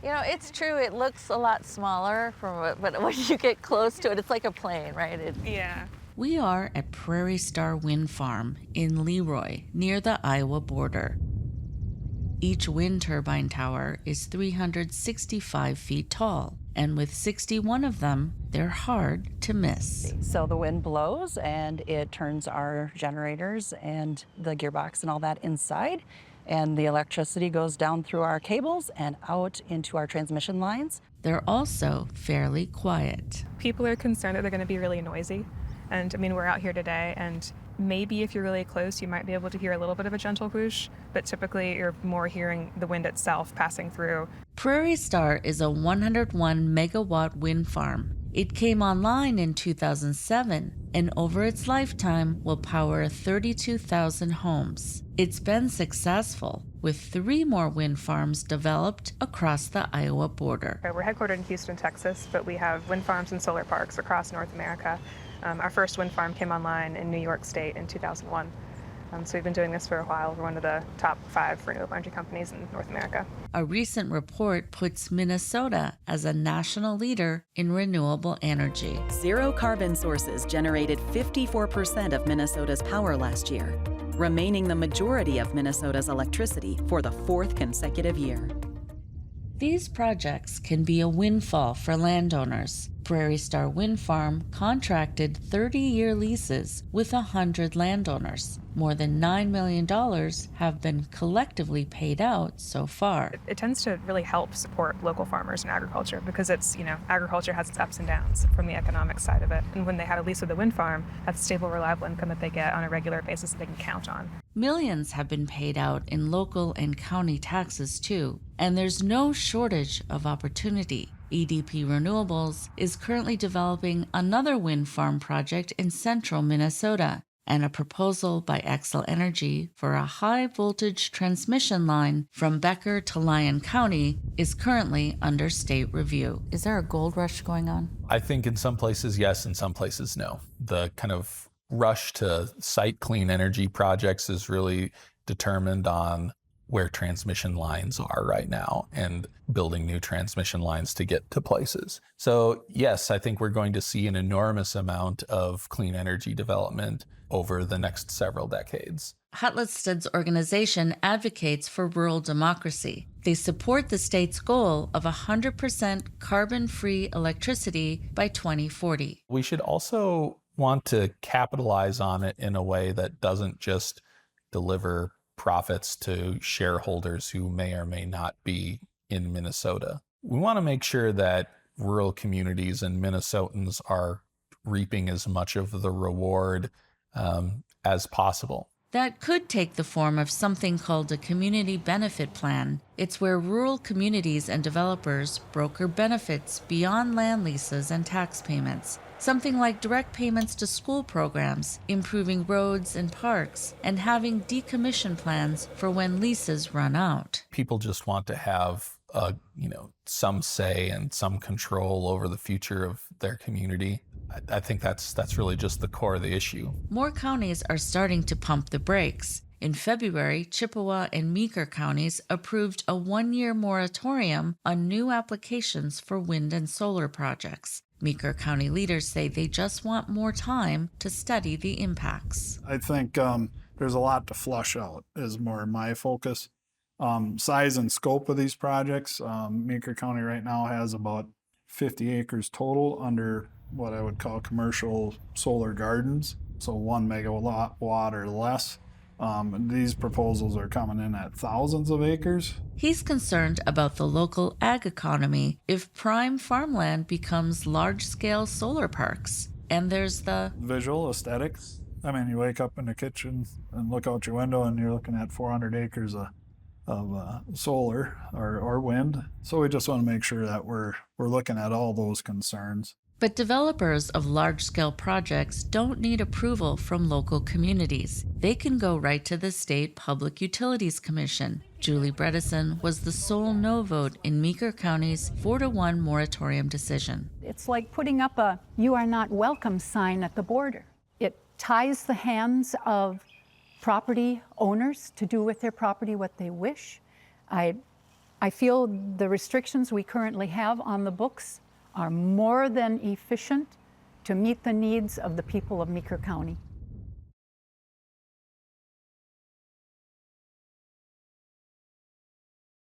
You know, it's true. It looks a lot smaller but when you get close to it, it's like a plane, right? Yeah. We are at Prairie Star Wind Farm in Leroy, near the Iowa border. Each wind turbine tower is 365 feet tall, and with 61 of them, they're hard to miss. So the wind blows and it turns our generators and the gearbox and all that inside, and the electricity goes down through our cables and out into our transmission lines. They're also fairly quiet. People are concerned that they're going to be really noisy. And I mean, we're out here today, and maybe if you're really close, you might be able to hear a little bit of a gentle whoosh, but typically you're more hearing the wind itself passing through. Prairie Star is a 101 megawatt wind farm. It came online in 2007 and over its lifetime will power 32,000 homes. It's been successful, with 3 more wind farms developed across the Iowa border. We're headquartered in Houston, Texas, but we have wind farms and solar parks across North America. Our first wind farm came online in New York State in 2001. So we've been doing this for a while. We're one of the top 5 renewable energy companies in North America. A recent report puts Minnesota as a national leader in renewable energy. Zero carbon sources generated 54% of Minnesota's power last year, remaining the majority of Minnesota's electricity for the 4th consecutive year. These projects can be a windfall for landowners. Prairie Star Wind Farm contracted 30-year leases with 100 landowners. More than $9 million have been collectively paid out so far. It tends to really help support local farmers and agriculture because it's, agriculture has its ups and downs from the economic side of it. And when they had a lease with the wind farm, that's stable, reliable income that they get on a regular basis that they can count on. Millions have been paid out in local and county taxes too, and there's no shortage of opportunity. EDP Renewables is currently developing another wind farm project in central Minnesota, and a proposal by Xcel Energy for a high-voltage transmission line from Becker to Lyon County is currently under state review. Is there a gold rush going on? I think in some places yes, in some places no. The kind of rush to site clean energy projects is really determined on where transmission lines are right now and building new transmission lines to get to places. So yes, I think we're going to see an enormous amount of clean energy development over the next several decades. Hutletsted's organization advocates for rural democracy. They support the state's goal of 100% carbon-free electricity by 2040. We should also want to capitalize on it in a way that doesn't just deliver profits to shareholders who may or may not be in Minnesota. We want to make sure that rural communities and Minnesotans are reaping as much of the reward as possible. That could take the form of something called a community benefit plan. It's where rural communities and developers broker benefits beyond land leases and tax payments. Something like direct payments to school programs, improving roads and parks, and having decommission plans for when leases run out. People just want to have some say and some control over the future of their community. I think that's really just the core of the issue. More counties are starting to pump the brakes. In February, Chippewa and Meeker counties approved a 1-year moratorium on new applications for wind and solar projects. Meeker County leaders say they just want more time to study the impacts. I think there's a lot to flush out is more my focus. Size and scope of these projects. Meeker County right now has about 50 acres total under what I would call commercial solar gardens. So 1 megawatt or less. These proposals are coming in at thousands of acres. He's concerned about the local ag economy if prime farmland becomes large-scale solar parks. And there's the visual aesthetics. I mean, you wake up in the kitchen and look out your window and you're looking at 400 acres of solar or wind. So we just want to make sure that we're looking at all those concerns. But developers of large-scale projects don't need approval from local communities. They can go right to the State Public Utilities Commission. Julie Bredesen was the sole no vote in Meeker County's 4-1 moratorium decision. It's like putting up a "you are not welcome" sign at the border. It ties the hands of property owners to do with their property what they wish. I I feel the restrictions we currently have on the books are more than efficient to meet the needs of the people of Meeker County.